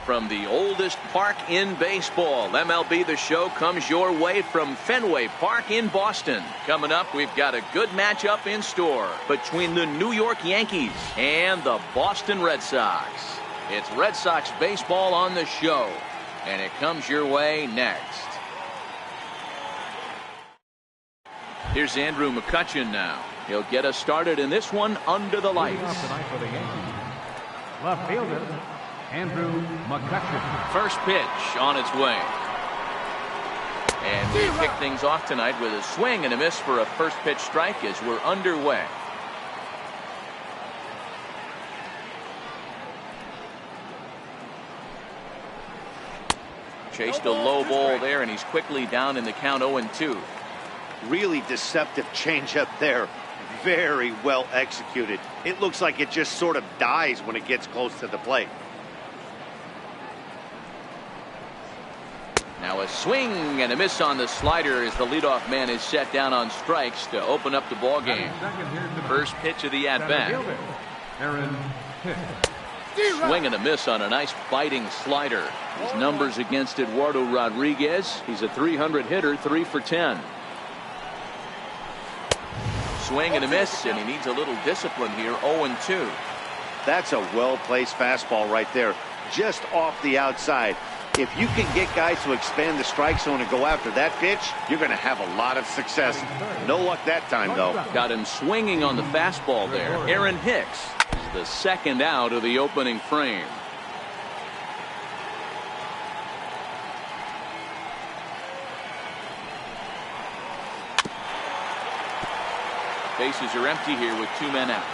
from the oldest park in baseball. MLB The Show comes your way from Fenway Park in Boston. Coming up, we've got a good matchup in store between the New York Yankees and the Boston Red Sox. It's Red Sox baseball on the show, and it comes your way next. Here's Andrew McCutchen now. He'll get us started in this one under the lights. For the Yankees, left fielder Andrew McCutchen. First pitch on its way. And we kick things off tonight with a swing and a miss for a first pitch strike as we're underway. Chased a low ball there, and he's quickly down in the count 0-2. Really deceptive changeup there. Very well executed. It looks like it just sort of dies when it gets close to the plate. Now a swing and a miss on the slider as the leadoff man is set down on strikes to open up the ball game. First pitch of the at-bat. Swing and a miss on a nice biting slider. His numbers against Eduardo Rodriguez. He's a .300 hitter, 3 for 10. Swing and a miss, and he needs a little discipline here. 0-2. That's a well-placed fastball right there, just off the outside. If you can get guys to expand the strike zone and go after that pitch, you're going to have a lot of success. No luck that time, though. Got him swinging on the fastball there. Aaron Hicks is the second out of the opening frame. Bases are empty here with 2 men out.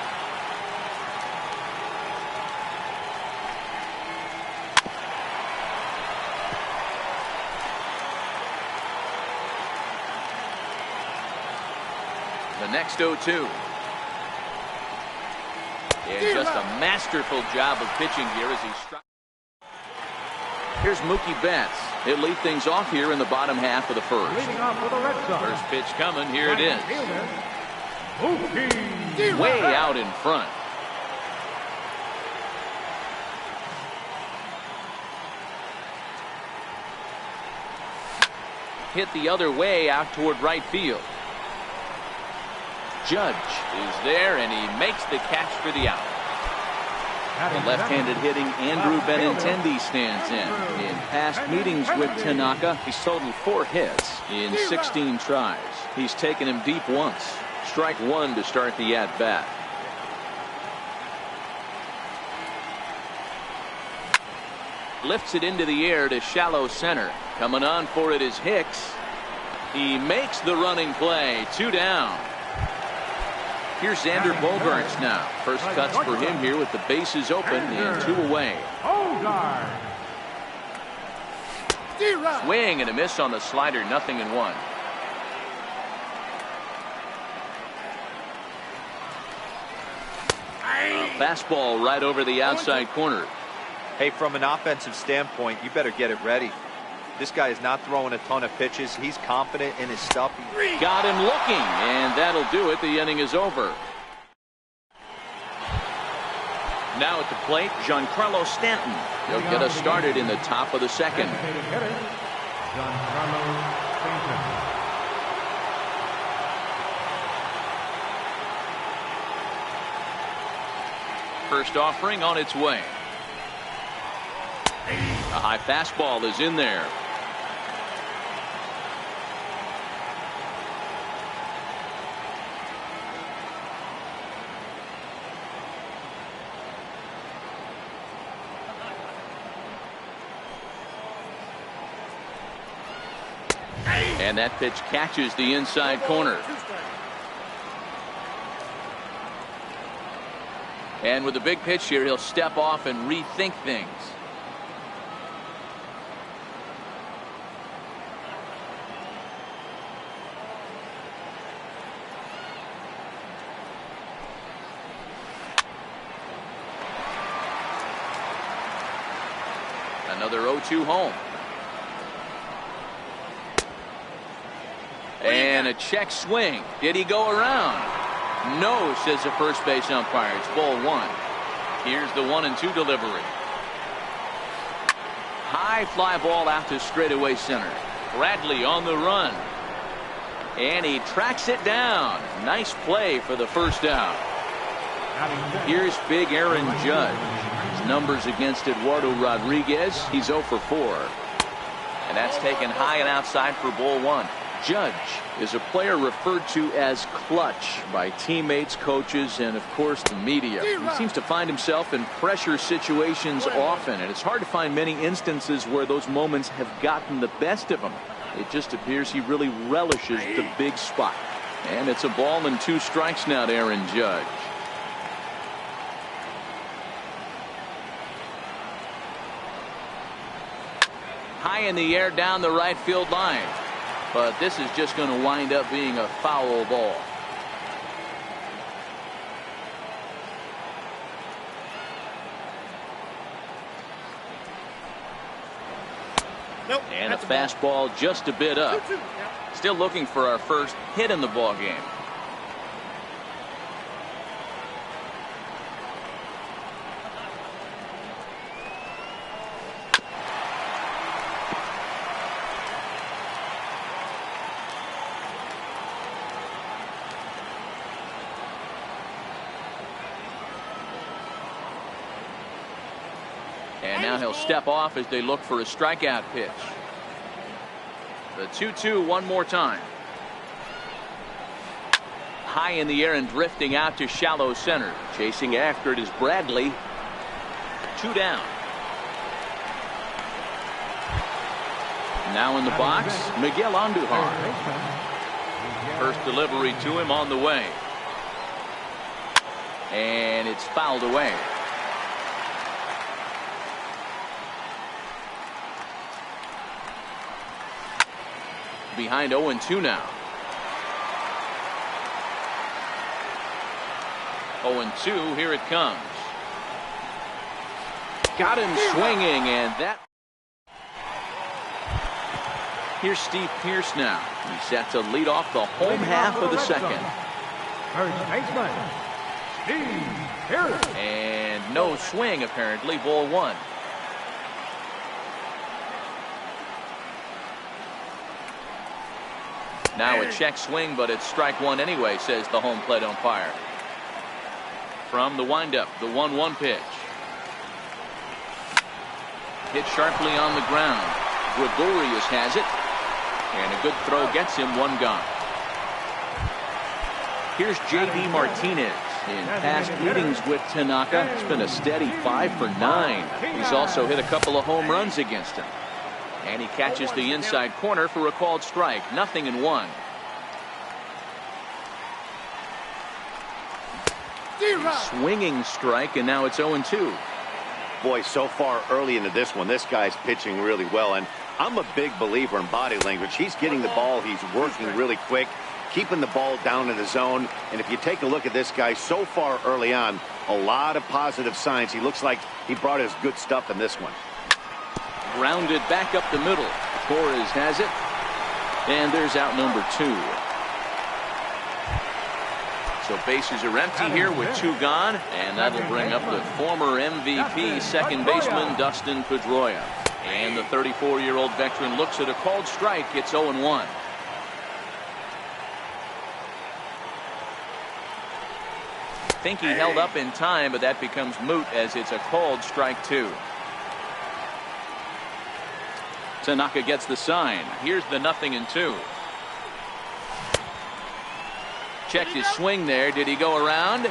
The next 0-2. And just a masterful job of pitching here as he struck. Here's Mookie Betts. He'll lead things off here in the bottom half of the first. First pitch coming. Here it is. Way out in front. Hit the other way out toward right field. Judge is there, and he makes the catch for the out. The left-handed hitting Andrew Benintendi stands in. In past meetings with Tanaka, he's totaled 4 hits in 16 tries. He's taken him deep once. Strike 1 to start the at-bat. Lifts it into the air to shallow center. Coming on for it is Hicks. He makes the running play. 2 down. Here's Xander Bogaerts now. First cuts for him here with the bases open and 2 away. Swing and a miss on the slider. 0-1. Fastball right over the outside corner. Hey, from an offensive standpoint, you better get it ready. This guy is not throwing a ton of pitches. He's confident in his stuff. Got him looking, and that'll do it. The inning is over. Now at the plate, Giancarlo Stanton. He'll get us started in the top of the second. First offering on its way. A high fastball is in there. And that pitch catches the inside corner. And with a big pitch here, he'll step off and rethink things. Another 0-2 home. And a check swing. Did he go around? No, says the first base umpire. It's ball 1. Here's the 1-2 delivery. High fly ball out to straightaway center. Bradley on the run. And he tracks it down. Nice play for the first down. Here's big Aaron Judge. His numbers against Eduardo Rodriguez. He's 0 for 4. And that's taken high and outside for ball 1. Judge is a player referred to as clutch by teammates, coaches, and of course the media. He seems to find himself in pressure situations often, and it's hard to find many instances where those moments have gotten the best of him. It just appears he really relishes the big spot. And it's a ball and 2 strikes now to Aaron Judge. High in the air down the right field line. But this is just going to wind up being a foul ball. Nope, and a fastball just a bit up. Still looking for our first hit in the ball game. And now he'll step off as they look for a strikeout pitch. The 2-2 one more time. High in the air and drifting out to shallow center. Chasing after it is Bradley. 2 down. Now in the box, Miguel Andujar. First delivery to him on the way. And it's fouled away. Behind 0-2 now. 0-2, here it comes. Got him swinging, and that. Here's Steve Pearce now. He's set to lead off the home half of the second. First baseman, Steve Pearce. And no swing, apparently. Ball 1. Now a check swing, but it's strike 1 anyway, says the home plate umpire. From the windup, the 1-1 pitch. Hit sharply on the ground. Gregorius has it. And a good throw gets him 1 gone. Here's J.D. Martinez. In past meetings with Tanaka, it's been a steady 5 for 9. He's also hit a couple of home runs against him. And he catches the inside corner for a called strike. 0-1. Swinging strike, and now it's 0-2. Boy, so far early into this one, this guy's pitching really well. And I'm a big believer in body language. He's getting the ball. He's working really quick, keeping the ball down in the zone. And if you take a look at this guy so far early on, a lot of positive signs. He looks like he brought his good stuff in this one. Grounded back up the middle. Torres has it. And there's out number 2. So bases are empty here with 2 gone. And that'll bring up the former MVP second baseman Dustin Pedroia. And the 34-year-old veteran looks at a called strike. It's 0-1. I think he held up in time, but that becomes moot as it's a called strike 2. Tanaka gets the sign. Here's the 0-2. Checked his swing there. Did he go around?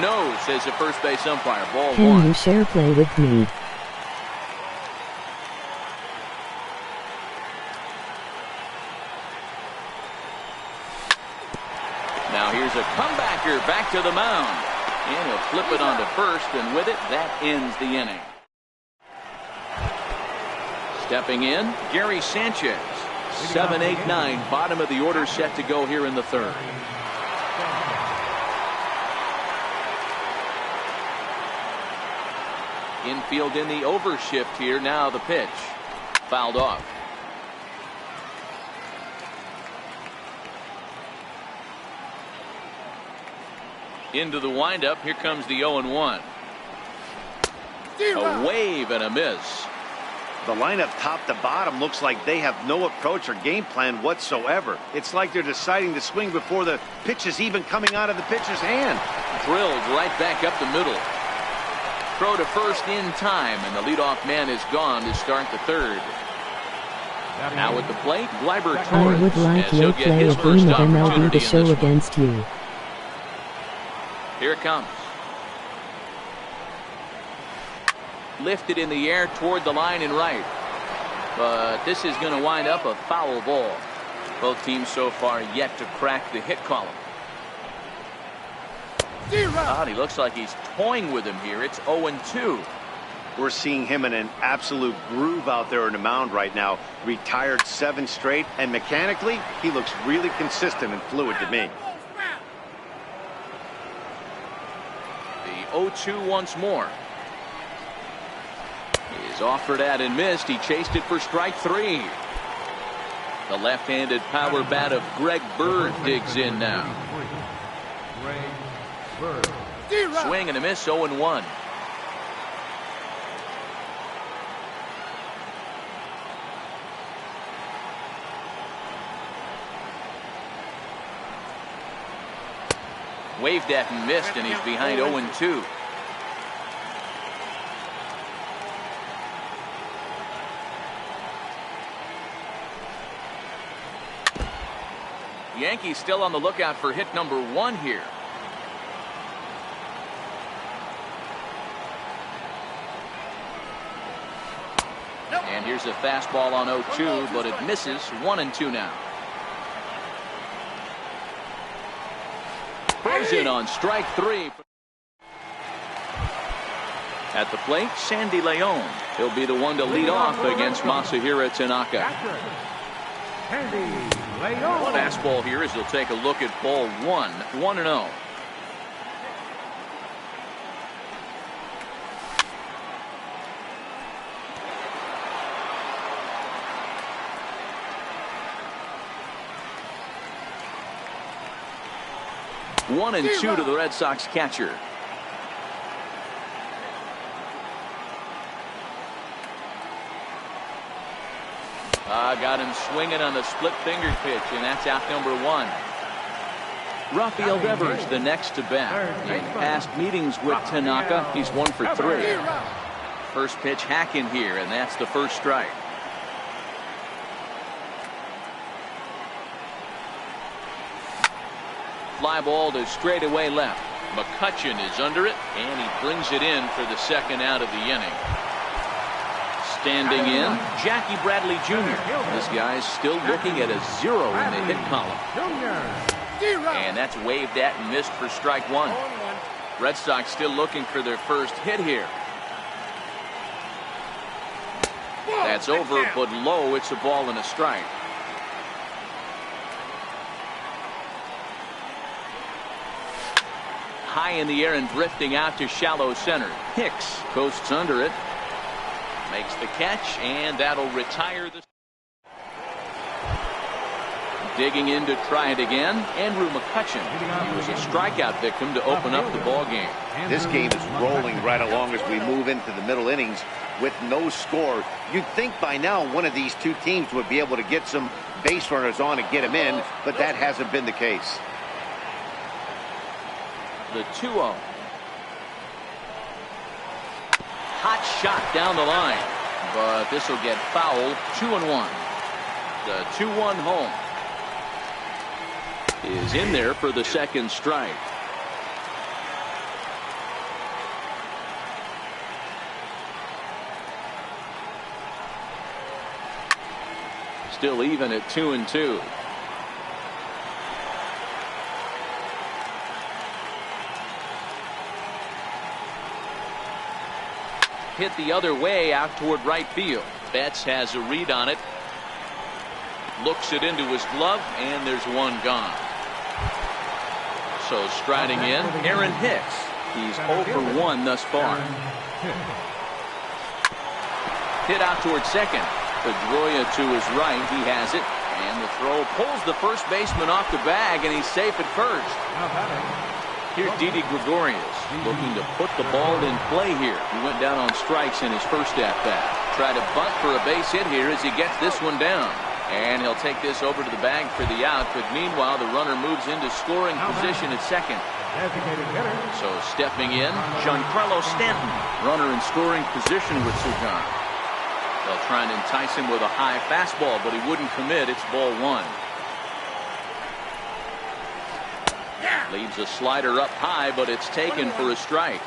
No, says the first base umpire. Ball 1. Can you share play with me? Now here's a comebacker back to the mound. And he'll flip it onto first, and with it, that ends the inning. Stepping in, Gary Sanchez. 7, 8, 9, bottom of the order set to go here in the 3rd. Infield in the overshift here. Now the pitch. Fouled off. Into the windup. Here comes the 0-1. A wave and a miss. The lineup top to bottom looks like they have no approach or game plan whatsoever. It's like they're deciding to swing before the pitch is even coming out of the pitcher's hand. Drilled right back up the middle. Throw to first in time, and the leadoff man is gone to start the third. Now at the plate, Gleyber Torres. I would like to play a game of MLB The Show against you. Here it comes. Lifted in the air toward the line and right. But this is going to wind up a foul ball. Both teams so far yet to crack the hit column. He looks like he's toying with him here. It's 0-2. We're seeing him in an absolute groove out there in the mound right now. Retired 7 straight, and mechanically, he looks really consistent and fluid to me. The 0-2 once more. Is offered at and missed. He chased it for strike 3. The left-handed power bat of Greg Bird digs in now. Swing and a miss, 0-1. Waved at and missed, and he's behind 0-2. Yankees still on the lookout for hit number 1 here. And here's a fastball on 0-2, but it misses. 1-2 now. Frozen on strike 3. At the plate, Sandy Leon. He'll be the one to lead off against Masahiro Tanaka. Fastball here as he'll take a look at ball 1. 1-0. One and 2 to the Red Sox catcher. Got him swinging on the split finger pitch, and that's out number 1. Rafael Devers the next to bat. In past meetings with Tanaka, he's 1 for 3. First pitch hacking here, and that's the first strike. Fly ball to straightaway left. McCutchen is under it, and he brings it in for the second out of the inning. Standing in, Jackie Bradley Jr. This guy's still looking at a 0 in the hit column. And that's waved at and missed for strike 1. Red Sox still looking for their first hit here. That's over, but low. It's a ball and a strike. High in the air and drifting out to shallow center. Hicks coasts under it. Makes the catch, and that'll retire the. Digging in to try it again, Andrew McCutchen. He was a strikeout victim to open up the ball game. This game is rolling right along as we move into the middle innings with no score. You'd think by now one of these two teams would be able to get some base runners on and get them in, but that hasn't been the case. The 2-0. Hot shot down the line, but this will get foul. 2-1. The 2-1 home is in there for the second strike. Still even at 2-2. Hit the other way out toward right field. Betts has a read on it. Looks it into his glove, and there's one gone. So striding in, Aaron Hicks. He's 0 for 1 thus far. Hit out toward second. Pedroia to his right. He has it. And the throw pulls the first baseman off the bag, and he's safe at first. Here's Didi Gregorius looking to put the ball in play here. He went down on strikes in his first at bat. try to bunt for a base hit here as he gets this one down. And he'll take this over to the bag for the out, but meanwhile the runner moves into scoring position at second. So stepping in, Giancarlo Stanton, runner in scoring position with Sugan. They'll try and entice him with a high fastball, but he wouldn't commit. It's ball one. Leaves a slider up high, but it's taken for a strike.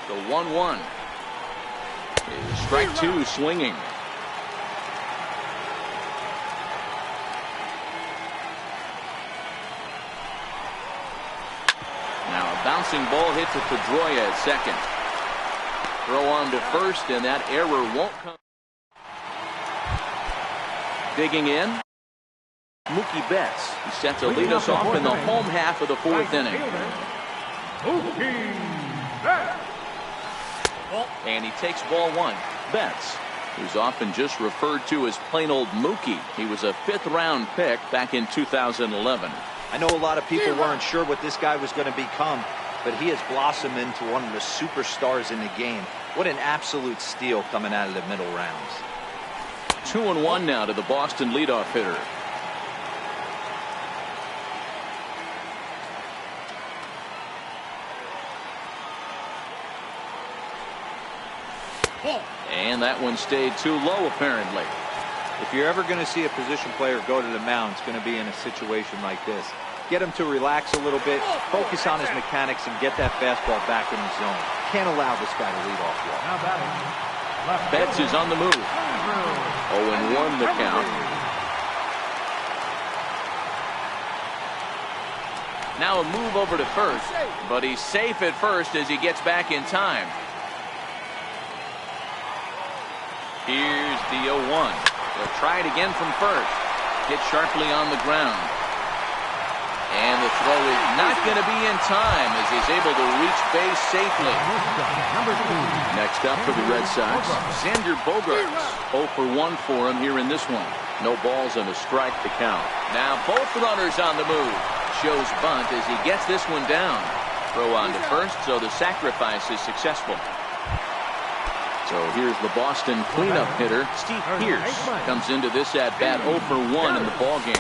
The 1-1 is strike two swinging. Now a bouncing ball hit to Pedroia at second. Throw on to first, and that error won't come. Digging in, Mookie Betts. He set to lead us off in the home half of the fourth inning. And he takes ball one. Betts, who's often just referred to as plain old Mookie. He was a fifth-round pick back in 2011. I know a lot of people weren't sure what this guy was going to become, but he has blossomed into one of the superstars in the game. What an absolute steal coming out of the middle rounds. 2-1 now to the Boston leadoff hitter. And that one stayed too low, apparently. If you're ever going to see a position player go to the mound, it's going to be in a situation like this. Get him to relax a little bit, focus on his mechanics, and get that fastball back in the zone. Can't allow this guy to lead off well. Betts is on the move. 0-1 the count. Now a move over to first, but he's safe at first as he gets back in time. Here's the 0-1. They'll try it again from first. Hit sharply on the ground. And the throw is not going to be in time as he's able to reach base safely. Next up for the Red Sox, Xander Bogaerts. 0 for 1 for him here in this one. No balls and a strike to count. Now both runners on the move. Shows bunt as he gets this one down. Throw on to first, so the sacrifice is successful. So here's the Boston cleanup hitter, Steve Pearce. Comes into this at bat 0 for 1 in the ball game.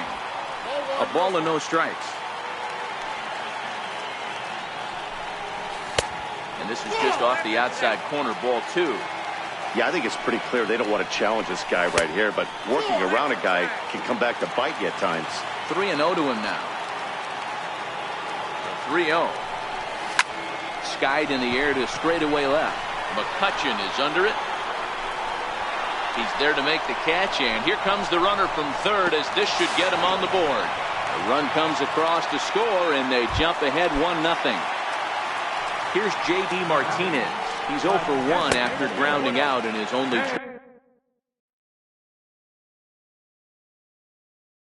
A ball and no strikes. And this is just off the outside corner, ball 2. Yeah, I think it's pretty clear they don't want to challenge this guy right here, but working around a guy can come back to bite you at times. 3-0 to him now. 3-0. Skied in the air to straightaway left. McCutchen is under it. He's there to make the catch, and here comes the runner from third as this should get him on the board. A run comes across to score, and they jump ahead 1-0. Here's J.D. Martinez. He's 0 for 1 after grounding out in his only trip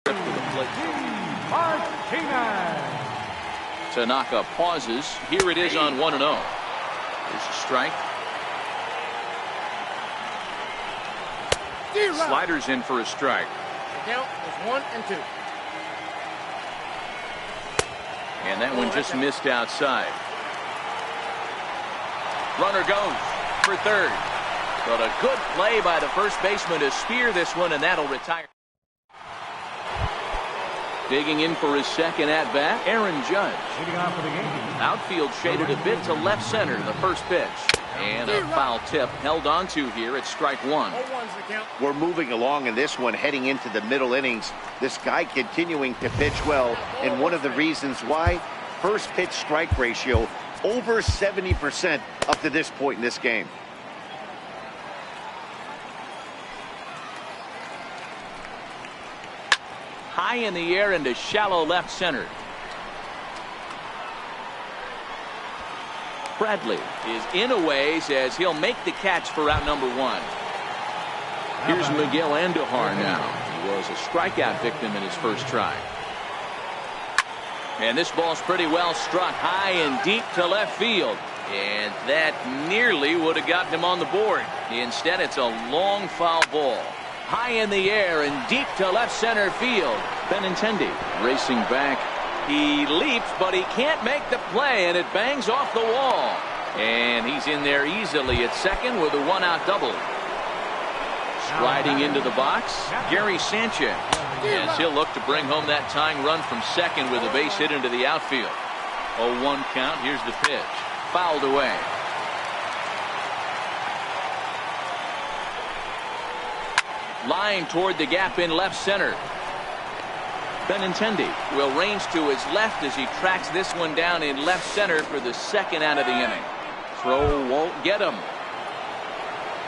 to the plate. Tanaka pauses. Here it is on 1-0. There's a strike. Sliders in for a strike. The count is 1 and 2. And that one just missed outside. Runner goes for third. But a good play by the first baseman to spear this one, and that'll retire. Digging in for his second at-bat, Aaron Judge. Outfield shaded a bit to left center, the first pitch. And a foul tip held onto here at strike 1. We're moving along in this one, heading into the middle innings. This guy continuing to pitch well, and one of the reasons why, first pitch strike ratio over 70% up to this point in this game. High in the air into shallow left center. Bradley is in a ways as he'll make the catch for out number 1. Here's Miguel Andujar now. He was a strikeout victim in his first try. And this ball's pretty well struck high and deep to left field. And that nearly would have gotten him on the board. Instead, it's a long foul ball. High in the air and deep to left center field. Benintendi racing back. He leaps, but he can't make the play, and it bangs off the wall. And he's in there easily at second with a one-out double. Striding into the box, Gary Sanchez, as he'll look to bring home that tying run from second with a base hit into the outfield. 0-1 count. Here's the pitch. Fouled away. Line toward the gap in left center. Benintendi will range to his left as he tracks this one down in left center for the second out of the inning. Throw won't get him.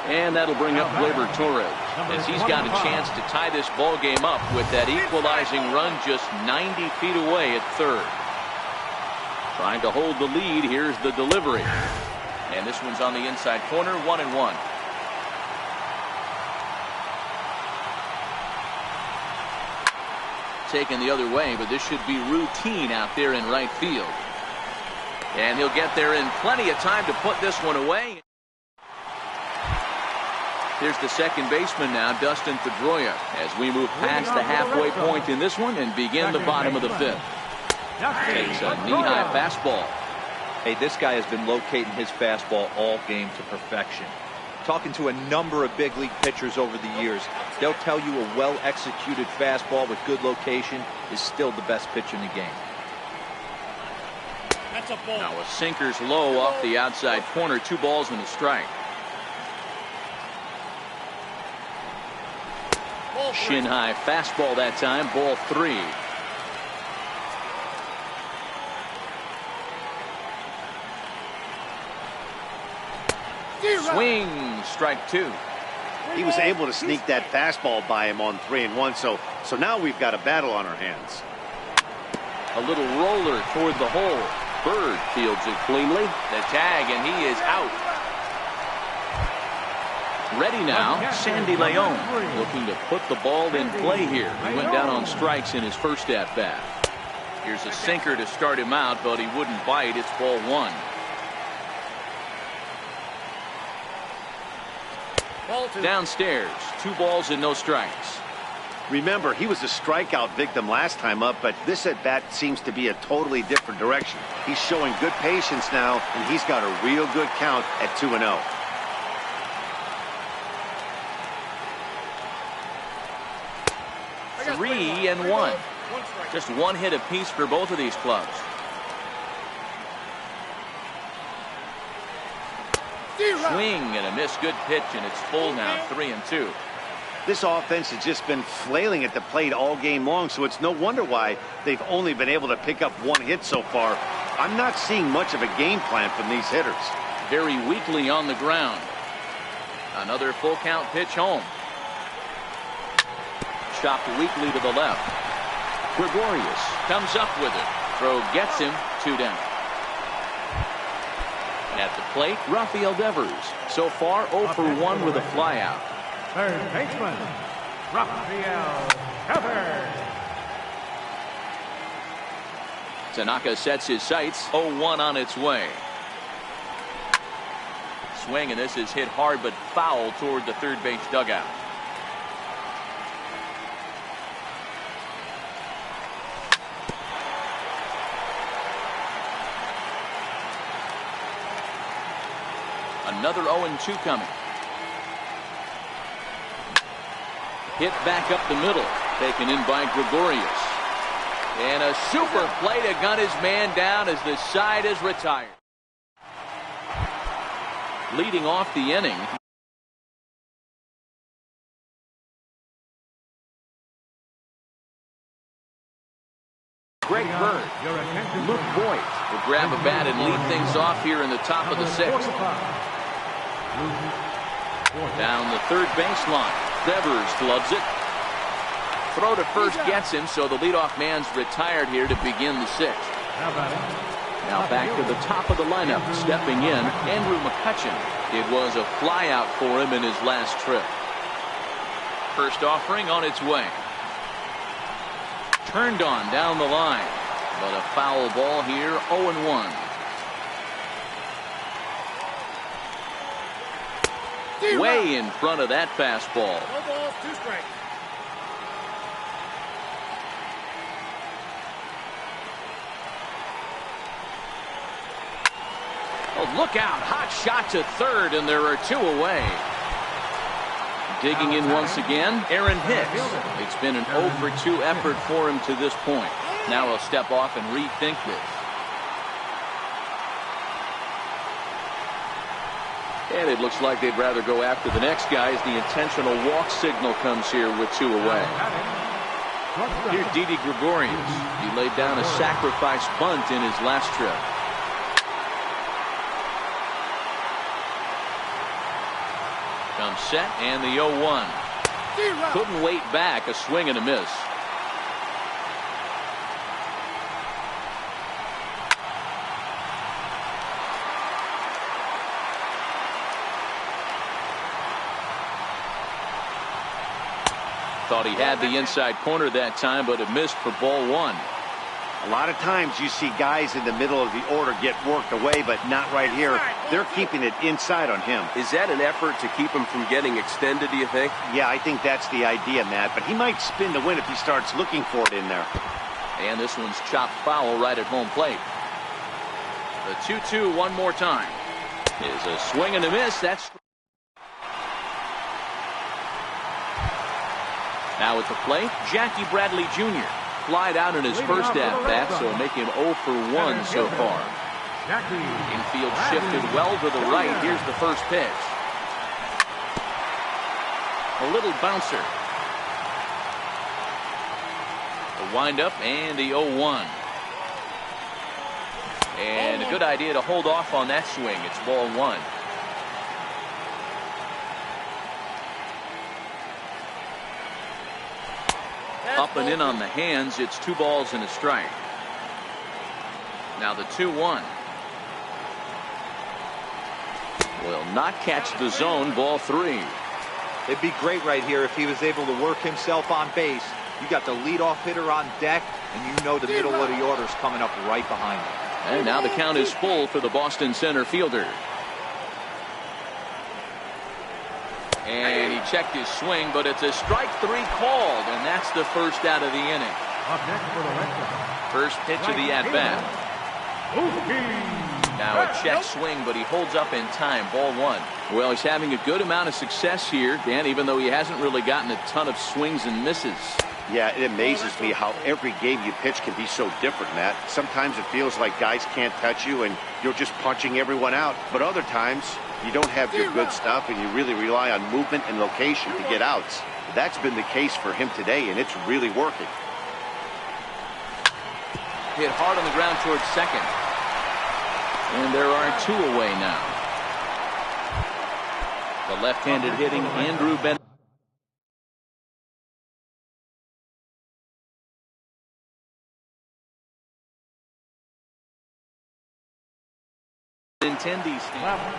And that'll bring up Gleyber Torres as he's got a chance to tie this ball game up with that equalizing run just 90 feet away at third. Trying to hold the lead. Here's the delivery. And this one's on the inside corner, 1-1. Taken the other way, but this should be routine out there in right field. And he'll get there in plenty of time to put this one away. Here's the second baseman now, Dustin Pedroia, as we move past the halfway point in this one and begin the bottom of the fifth. Takes a knee-high fastball. Hey, this guy has been locating his fastball all game to perfection. Talking to a number of big league pitchers over the years, they'll tell you a well-executed fastball with good location is still the best pitch in the game. That's a ball. Now a sinker's low off the outside corner, 2 balls and a strike. Shin high fastball that time, ball 3. Swing, strike 2. He was able to sneak that fastball by him on 3-1, so now we've got a battle on our hands. A little roller toward the hole. Bird fields it cleanly. The tag, and he is out. Ready now, Sandy Leon, looking to put the ball in play here. He went down on strikes in his first at-bat. Here's a sinker to start him out, but he wouldn't bite. It's ball 1. Downstairs, 2 balls and no strikes. Remember, he was a strikeout victim last time up, but this at-bat seems to be a totally different direction. He's showing good patience now, and he's got a real good count at 2-0. Three and 1. Just 1 hit apiece for both of these clubs. Swing and a missed good pitch, and it's full now, 3-2. This offense has just been flailing at the plate all game long, so it's no wonder why they've only been able to pick up 1 hit so far. I'm not seeing much of a game plan from these hitters. Very weakly on the ground. Another full count pitch home. Chopped weakly to the left. Gregorius comes up with it. Throw gets him, 2 down. At the plate, Rafael Devers. So far, 0 for 1 with a flyout. Third baseman, Rafael Devers. Tanaka sets his sights. 0-1 on its way. Swing, and this is hit hard but foul toward the third base dugout. Another 0-2 coming. Hit back up the middle. Taken in by Gregorius. And a super play to gun his man down as the side is retired. Leading off the inning. Greg Bird. Luke Voigt will grab a bat and lead things off here in the top of the 6th. Down the third baseline. Devers gloves it. Throw to first gets him, so the leadoff man's retired here to begin the 6th. Now back to the top of the lineup. Stepping in, Andrew McCutchen. It was a flyout for him in his last trip. First offering on its way. Turned on down the line, but a foul ball here, 0-1. Way in front of that fastball. No balls, 2 strikes. Oh, look out. Hot shot to third, and there are 2 away. Digging in once again, Aaron Hicks. It's been an 0 for 2 effort for him to this point. Now he'll step off and rethink this. And it looks like they'd rather go after the next guy as the intentional walk signal comes here with 2 away. Here's Didi Gregorius. He laid down a sacrifice bunt in his last trip. Comes set and the 0-1. Couldn't wait back. A swing and a miss. Thought he had the inside corner that time, but it missed for ball 1. A lot of times you see guys in the middle of the order get worked away, but not right here. They're keeping it inside on him. Is that an effort to keep him from getting extended, do you think? Yeah, I think that's the idea, Matt. But he might spin to win if he starts looking for it in there. And this one's chopped foul right at home plate. The 2-2 one more time. Is a swing and a miss. That's now at the plate, Jackie Bradley Jr. Flied out in his first at-bat, so make him 0 for 1 so far. Infield shifted well to the right. Here's the first pitch. A little bouncer. The windup and the 0-1. And a good idea to hold off on that swing. It's ball 1. Up and in on the hands. It's 2 balls and a strike. Now the 2-1. Will not catch the zone. Ball 3. It'd be great right here if he was able to work himself on base. You got the leadoff hitter on deck, and you know the middle of the order is coming up right behind him. And now the count is full for the Boston center fielder. And he checked his swing, but it's a strike 3 called, and that's the first out of the inning. First pitch of the at-bat. Now a check swing, but he holds up in time. Ball 1. Well, he's having a good amount of success here, Dan, even though he hasn't really gotten a ton of swings and misses. Yeah, it amazes me how every game you pitch can be so different, Matt. Sometimes it feels like guys can't touch you and you're just punching everyone out. But other times, you don't have your good stuff and you really rely on movement and location to get outs. That's been the case for him today, and it's really working. Hit hard on the ground towards second. And there are 2 away now. The left-handed hitting Andrew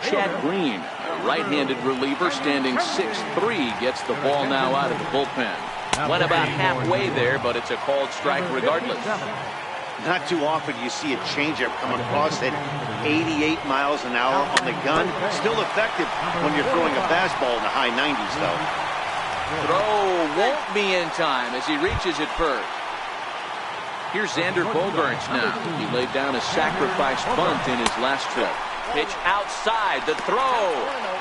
Chad Green, a right-handed reliever standing 6'3", gets the ball now out of the bullpen. Went about halfway there, but it's a called strike regardless. Not too often you see a changeup come across at 88 miles an hour on the gun. Still effective when you're throwing a fastball in the high 90s, though. Throw won't be in time as he reaches it first. Here's Xander Bogaerts now. He laid down a sacrifice bunt in his last trip. Pitch outside, the throw.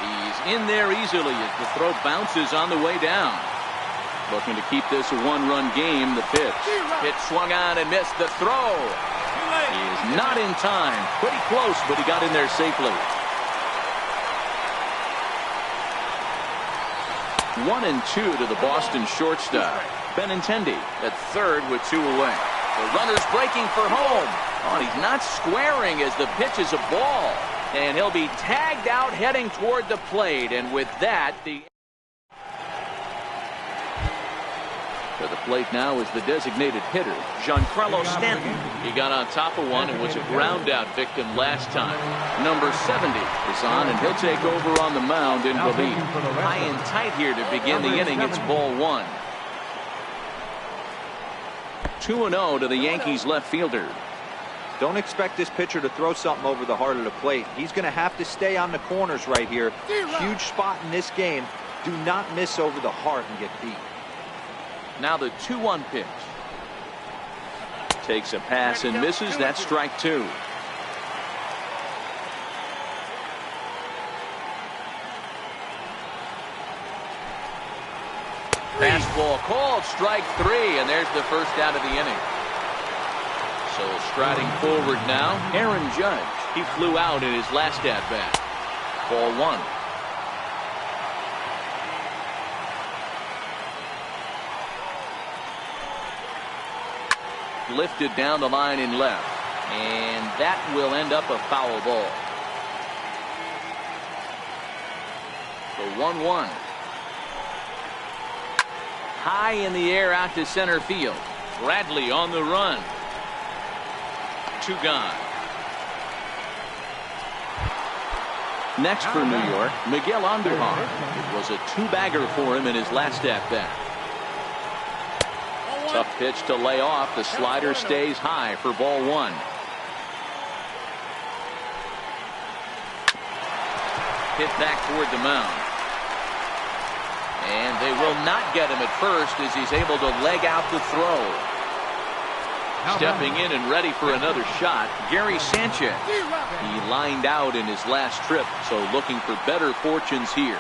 He's in there easily as the throw bounces on the way down. Looking to keep this a 1-run game. The pitch. Pitch swung on and missed. The throw. He is not in time. Pretty close, but he got in there safely. 1-2 to the Boston shortstop. Benintendi at third with 2 away. The runner's breaking for home. Oh, and he's not squaring as the pitch is a ball. And he'll be tagged out heading toward the plate. And with that, the to the plate now is the designated hitter, Giancarlo Stanton. He got on top of one and was a ground out victim last time. Number 70 is on, and he'll take over on the mound in relief. High and tight here to begin the inning. It's ball 1. 2-0 to the Yankees left fielder. Don't expect this pitcher to throw something over the heart of the plate. He's going to have to stay on the corners right here. Huge spot in this game. Do not miss over the heart and get beat. Now the 2-1 pitch. Takes a pass and misses. That's strike 2. Fastball called, strike 3, and there's the first out of the inning. So striding forward now, Aaron Judge. He flew out in his last at-bat. Ball 1. Lifted down the line in left, and that will end up a foul ball. So 1-1. High in the air out to center field. Bradley on the run. 2 gone. Next for New York, Miguel Andujar. It was a 2-bagger for him in his last at-bat. Tough pitch to lay off. The slider stays high for ball 1. Hit back toward the mound. And they will not get him at first as he's able to leg out the throw. Stepping in and ready for another shot, Gary Sanchez. He lined out in his last trip, so looking for better fortunes here.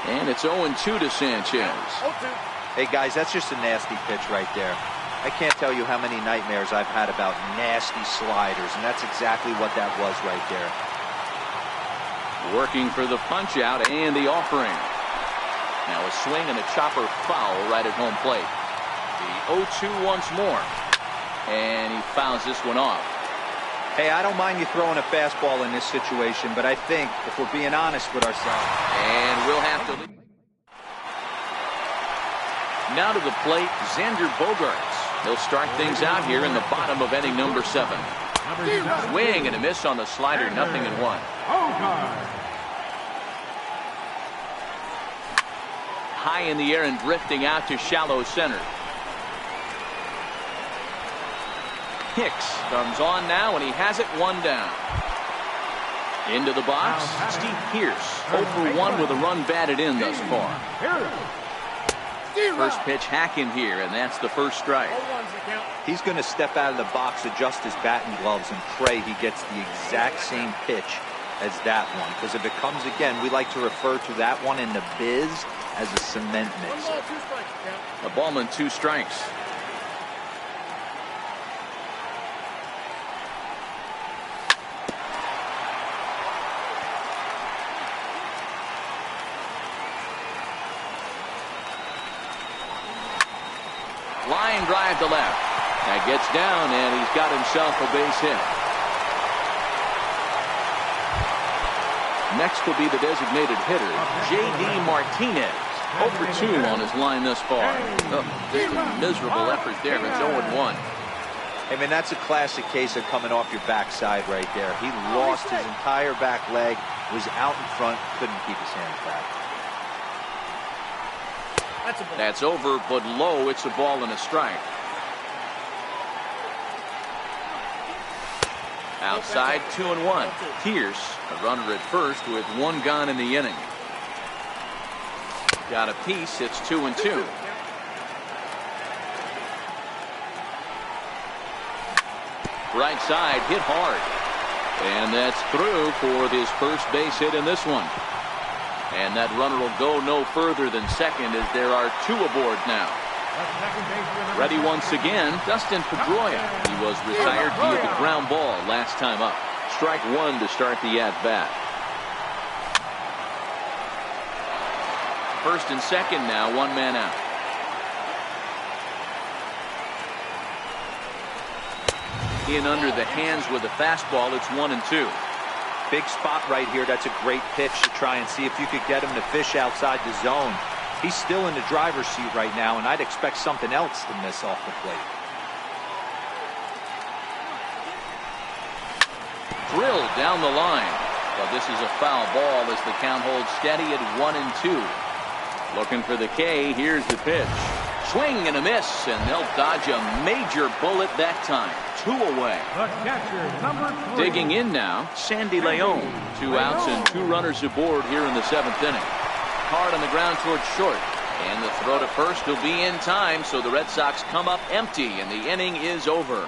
And it's 0-2 to Sanchez. Hey, guys, that's just a nasty pitch right there. I can't tell you how many nightmares I've had about nasty sliders, and that's exactly what that was right there. Working for the punch-out and the offering. Now a swing and a chopper foul right at home plate. The 0-2 once more. And he fouls this one off. Hey, I don't mind you throwing a fastball in this situation, but I think if we're being honest with ourselves. And we'll have to leave. Now to the plate, Xander Bogaerts. He'll start things out here in the bottom of inning number 7. Swing and a miss on the slider, 0-1. High in the air and drifting out to shallow center. Hicks comes on now, and he has it 1 down. Into the box, Steve Pearce, 0 for 1 with a run batted in thus far. First pitch hack in here, and that's the first strike. He's going to step out of the box, adjust his bat and gloves, and pray he gets the exact same pitch as that one. Because if it comes again, we like to refer to that one in the biz as a cement mixer. A ball and 2 strikes. Line drive to left. That gets down, and he's got himself a base hit. Next will be the designated hitter, J.D. Martinez. 0 for 2 on his line thus far. Oh, just a miserable effort there. It's 0-1. I mean, that's a classic case of coming off your backside right there. He lost his entire back leg, was out in front, couldn't keep his hands back. That's over, but low. It's a ball and a strike. Outside, 2-1. Pierce, a runner at first with 1 gone in the inning. Got a piece. It's 2-2. Right side, hit hard. And that's through for his first base hit in this one. And that runner will go no further than second as there are 2 aboard now. Ready once again, Dustin Pedroia. He was retired via the ground ball last time up. Strike 1 to start the at-bat. First and second now, 1 man out. In under the hands with a fastball, it's 1-2. Big spot right here. That's a great pitch to try and see if you could get him to fish outside the zone. He's still in the driver's seat right now, and I'd expect something else to miss off the plate. Drilled down the line. But this is a foul ball as the count holds steady at 1-2. Looking for the K. Here's the pitch. Swing and a miss, and they'll dodge a major bullet that time. 2 away. The catcher, number 3. Digging in now, Sandy Leon. 2 outs and 2 runners aboard here in the 7th inning. Hard on the ground towards short. And the throw to first will be in time, so the Red Sox come up empty, and the inning is over.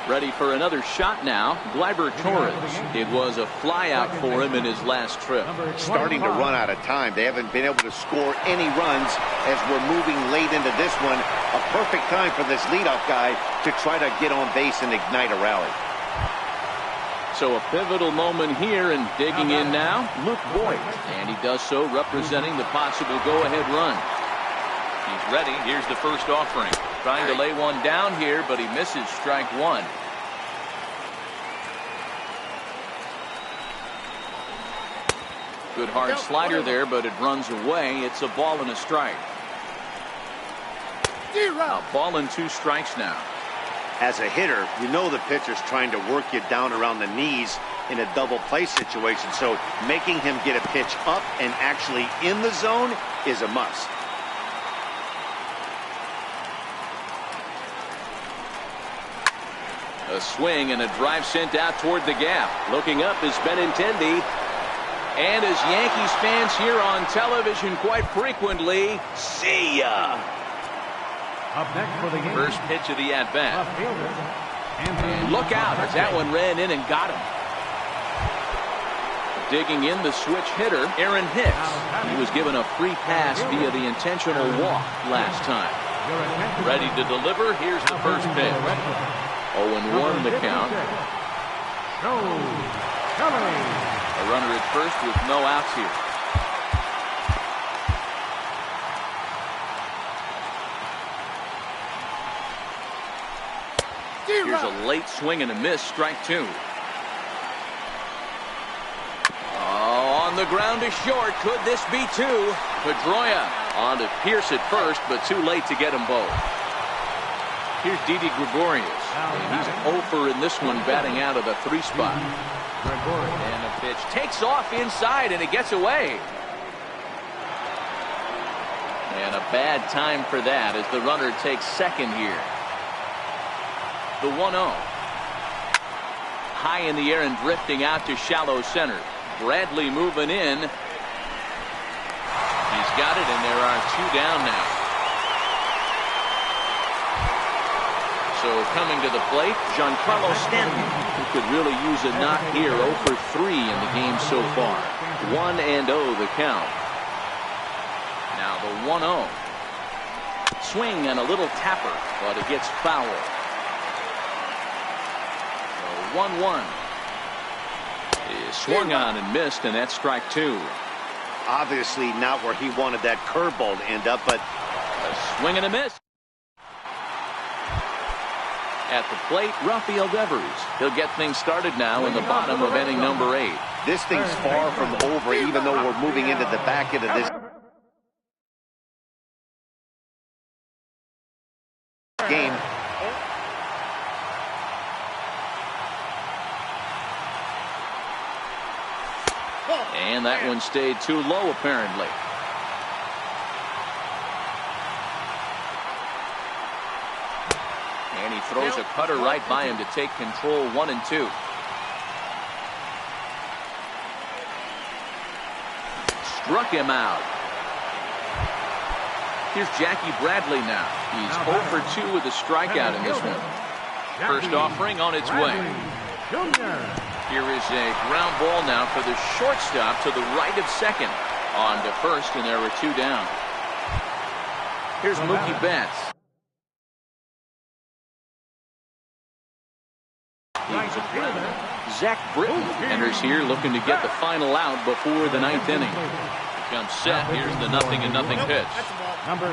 Ready for another shot now, Gleyber Torres. It was a flyout for him in his last trip. Starting to run out of time. They haven't been able to score any runs as we're moving late into this one. A perfect time for this leadoff guy to try to get on base and ignite a rally. So a pivotal moment here, and digging in now, Luke Boyd. And he does so representing the possible go-ahead run. He's ready. Here's the first offering. Trying to lay one down here, but he misses strike one. Good hard slider there, but it runs away. It's a ball and a strike. A ball and 2 strikes now. As a hitter, you know the pitcher's trying to work you down around the knees in a double play situation, so making him get a pitch up and actually in the zone is a must. A swing and a drive sent out toward the gap. Looking up is Benintendi. And as Yankees fans hear on television quite frequently, see ya! Up next for the game. First pitch of the at-bat. Left fielder. And look out as that one ran in and got him. Digging in, the switch hitter, Aaron Hicks. He was given a free pass via the intentional walk last time. Ready to deliver. Here's the first pitch. 0-1 the count. A runner at first with no outs here. Here's a late swing and a miss, strike 2. Oh, on the ground to short. Could this be 2? Pedroia on to Pierce at first, but too late to get them both. Here's Didi Gregorius. And he's over in this one, batting out of the 3 spot. And the pitch takes off inside, and it gets away. And a bad time for that as the runner takes second here. The 1-0. High in the air and drifting out to shallow center. Bradley moving in. He's got it, and there are 2 down now. So coming to the plate, Giancarlo Stanton, who could really use a knock here. 0 for 3 in the game so far. 1-0 the count. Now the 1-0. Swing and a little tapper, but it gets foul. 1-1 is swung on and missed, and that's strike 2. Obviously not where he wanted that curveball to end up, but a swing and a miss. At the plate, Rafael Devers. He'll get things started now in the bottom of inning number 8. This thing's far from over, even though we're moving into the back end of this game. And that one stayed too low, apparently. And he throws a cutter right by him to take control. 1-2. Struck him out. Here's Jackie Bradley now. He's 0 for 2 with a strikeout in this one. First offering on its way. Here is a ground ball now for the shortstop to the right of second. On to first, and there are 2 down. Here's Mookie Betts. He's a friend. Zach Britton enters here looking to get the final out before the 9th inning. Comes set. Here's the 0-0 pitch. And a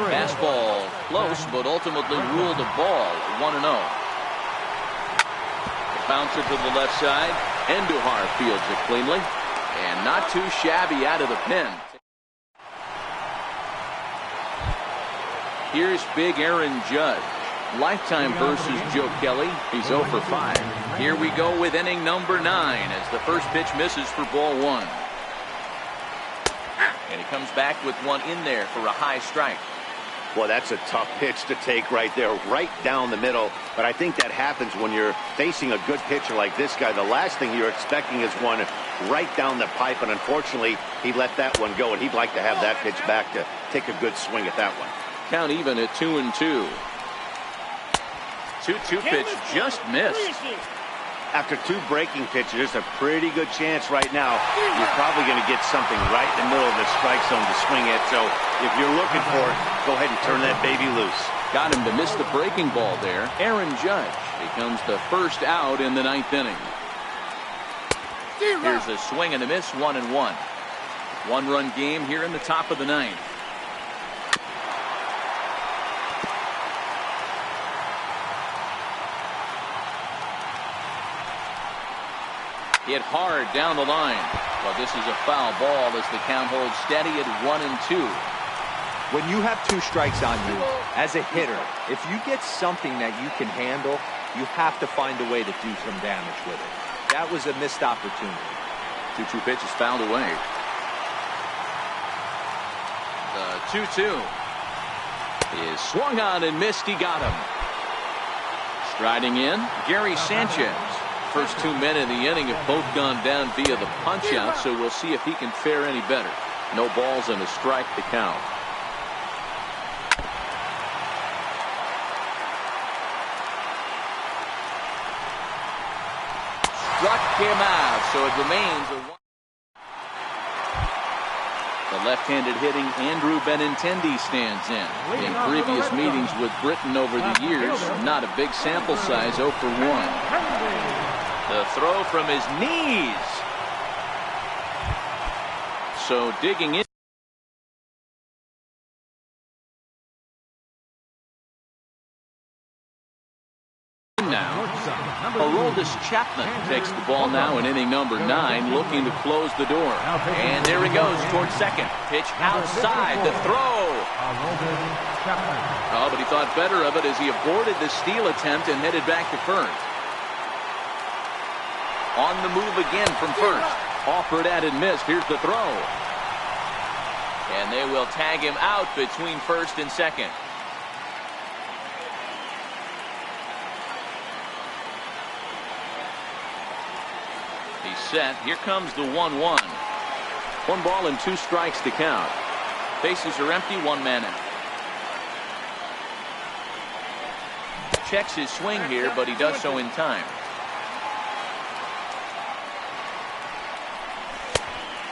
fastball close, but ultimately ruled a ball. 1-0. Bouncer to the left side. Andujar fields it cleanly. And not too shabby out of the pen. Here's big Aaron Judge. Lifetime versus Joe Kelly. He's 0 for 5. Here we go with inning number 9 as the first pitch misses for ball 1. And he comes back with one in there for a high strike. Well, that's a tough pitch to take right there, right down the middle. But I think that happens when you're facing a good pitcher like this guy. The last thing you're expecting is one right down the pipe, and unfortunately, he let that one go, and he'd like to have that pitch back to take a good swing at that one. Count even at 2-2. 2-2 pitch just missed. After 2 breaking pitches, there's a pretty good chance right now you're probably going to get something right in the middle of the strike zone to swing at. So if you're looking for it, go ahead and turn that baby loose. Got him to miss the breaking ball there. Aaron Judge becomes the first out in the 9th inning. Here's a swing and a miss, 1-1. 1-run game here in the top of the 9th. Hit hard down the line. But this is a foul ball as the count holds steady at 1-2. When you have 2 strikes on you, as a hitter, if you get something that you can handle, you have to find a way to do some damage with it. That was a missed opportunity. 2-2 pitch is fouled away. The 2-2 is swung on and missed. He got him. Striding in, Gary Sanchez. First 2 men in the inning have both gone down via the punch-out, so we'll see if he can fare any better. No balls and a strike to count. Struck him out, so it remains a 1. The left-handed hitting Andrew Benintendi stands in previous meetings with Britain over the years. Not a big sample size, 0 for 1. The throw from his knees. So digging in now. Aroldis Chapman takes the ball now in inning number 9, looking to close the door. And there he goes towards second. Pitch outside. The throw. Oh, but he thought better of it as he aborted the steal attempt and headed back to first. On the move again from first. Offered at and missed. Here's the throw. And they will tag him out between first and second. He's set. Here comes the 1-1. 1 ball and 2 strikes to count. Bases are empty, 1 man out. Checks his swing here, but he does so in time.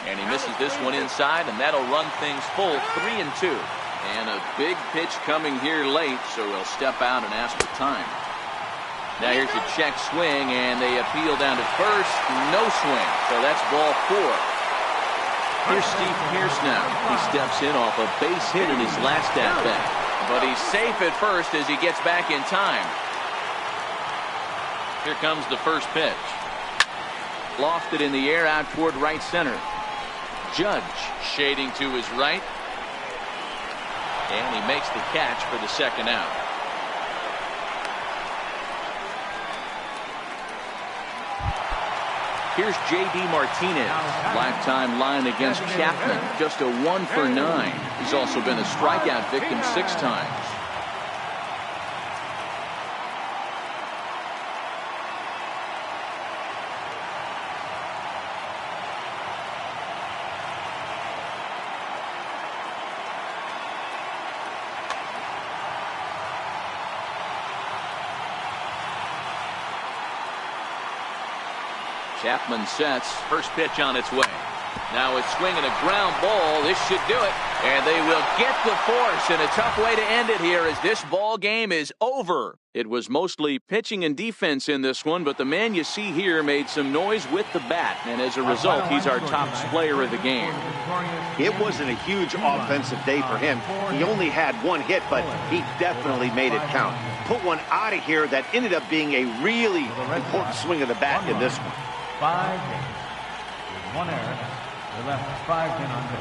And he misses this one inside, and that'll run things full 3-2. And a big pitch coming here late, so he'll step out and ask for time. Now here's a check swing, and they appeal down to first. No swing, so that's ball 4. Here's Steve Pearce now. He steps in off a base hit in his last at-bat. But he's safe at first as he gets back in time. Here comes the first pitch. Lofted in the air out toward right center. Judge shading to his right. And he makes the catch for the second out. Here's J.D. Martinez. Lifetime line against Chapman. Just a 1 for 9. He's also been a strikeout victim 6 times. Chapman sets. First pitch on its way. Now a swing and a ground ball. This should do it. And they will get the force in a tough way to end it here as this ball game is over. It was mostly pitching and defense in this one, but the man you see here made some noise with the bat. And as a result, he's our top player of the game. It wasn't a huge offensive day for him. He only had 1 hit, but he definitely made it count. Put one out of here that ended up being a really important swing of the bat in this one. 5 hits with 1 error. They left 5 men on base.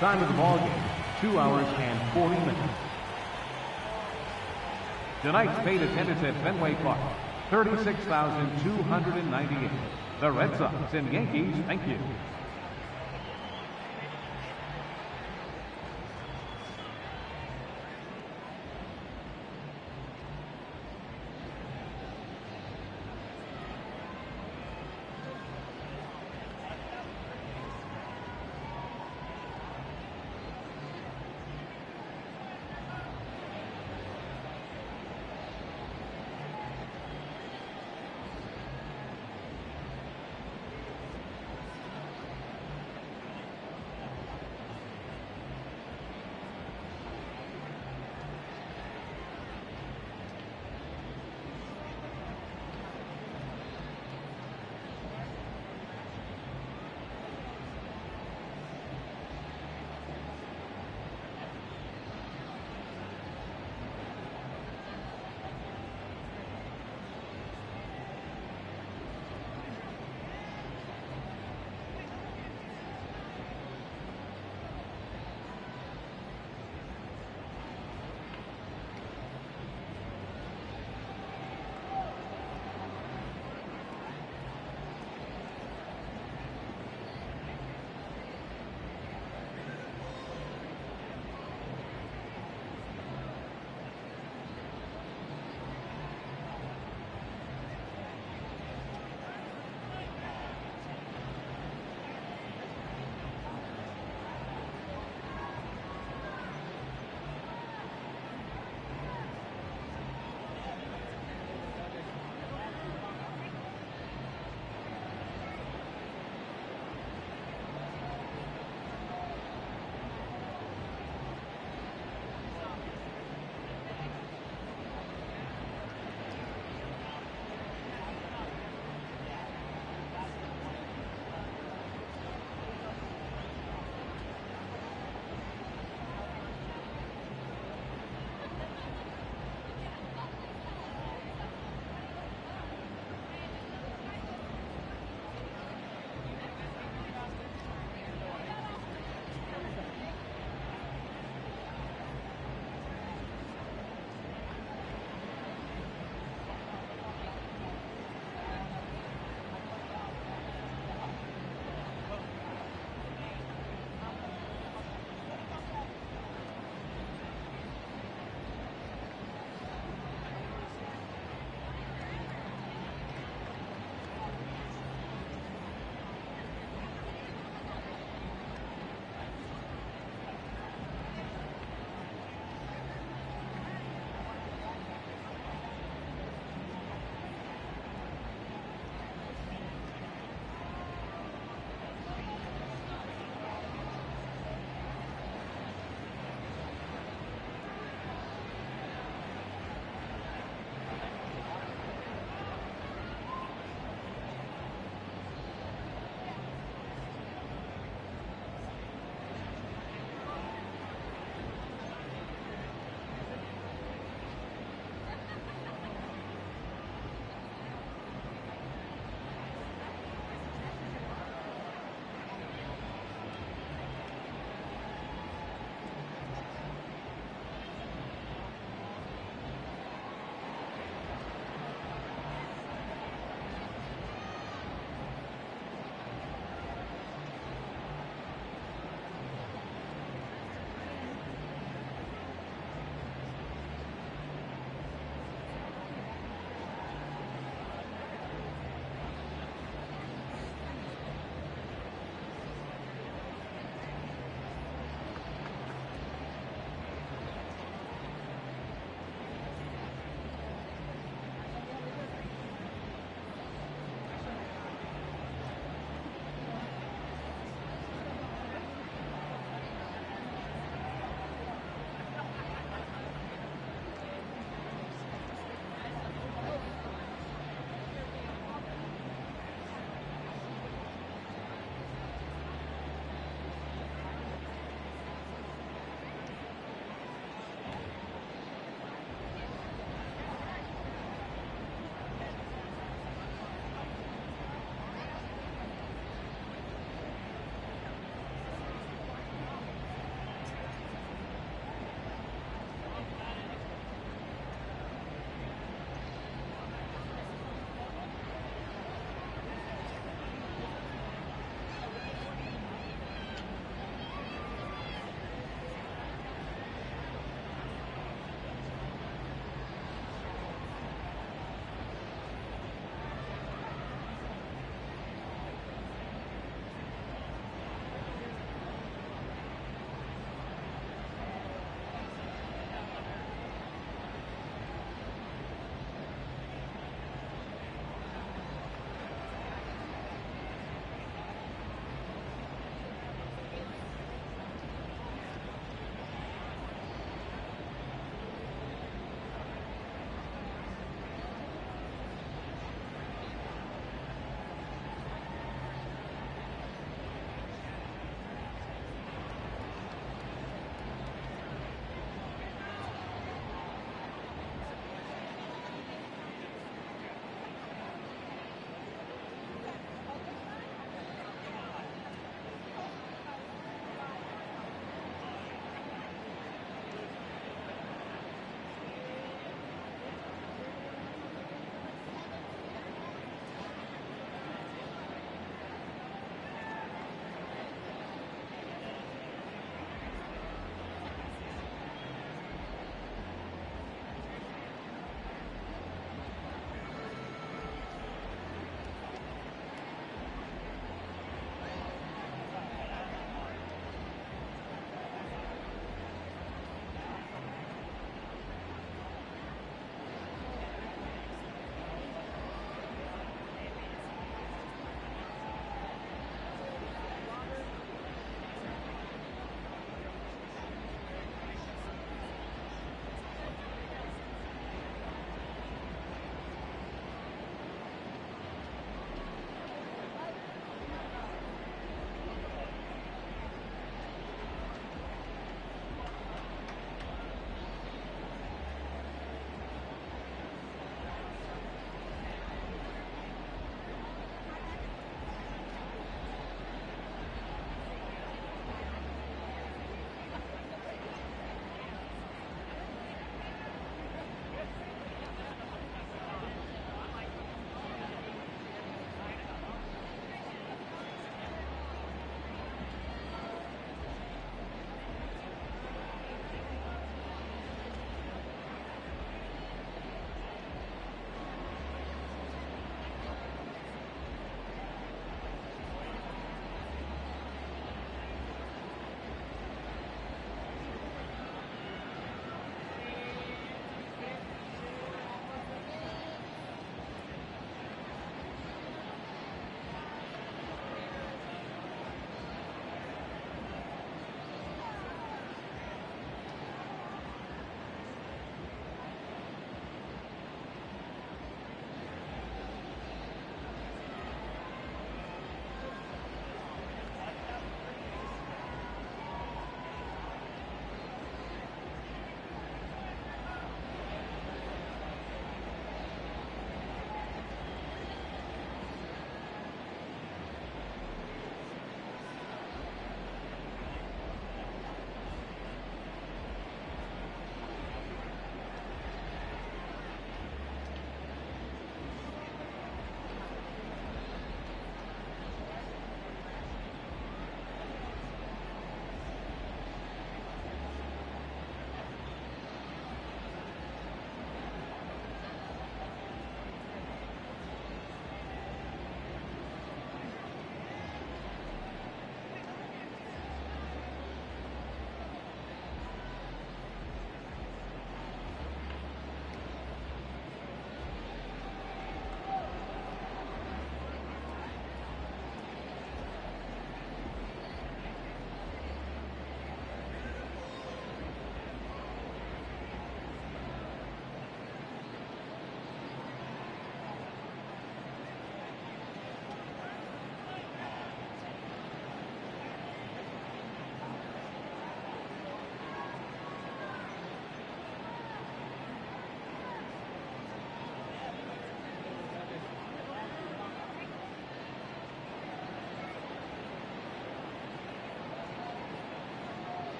Time of the ball game, 2 hours and 40 minutes. Tonight's paid attendance at Fenway Park, 36,298. The Red Sox and Yankees, thank you.